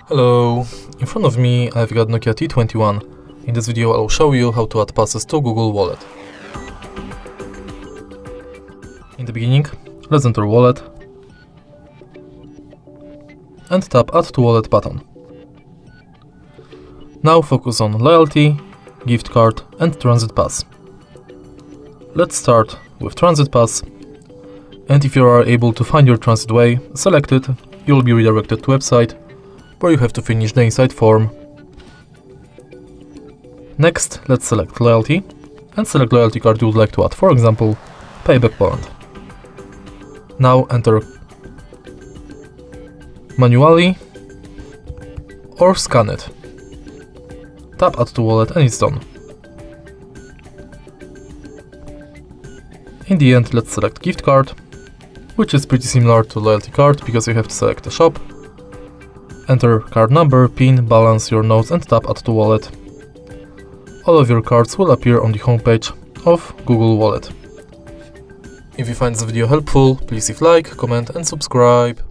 Hello, in front of me I've got Nokia T21. In this video I'll show you how to add passes to Google Wallet. In the beginning, let's enter Wallet and tap Add to Wallet button. Now focus on Loyalty, Gift Card and Transit Pass. Let's start with Transit Pass, and if you are able to find your transit way, select it. You'll be redirected to a website where you have to finish the inside form. Next, let's select Loyalty and select loyalty card you would like to add, for example, Payback Poland. Now enter manually or scan it. Tap Add to Wallet and it's done. In the end, let's select Gift Card, which is pretty similar to Loyalty Card because you have to select a shop. Enter card number, PIN, balance, your notes and tap Add to Wallet. All of your cards will appear on the homepage of Google Wallet. If you find this video helpful, please leave like, comment and subscribe.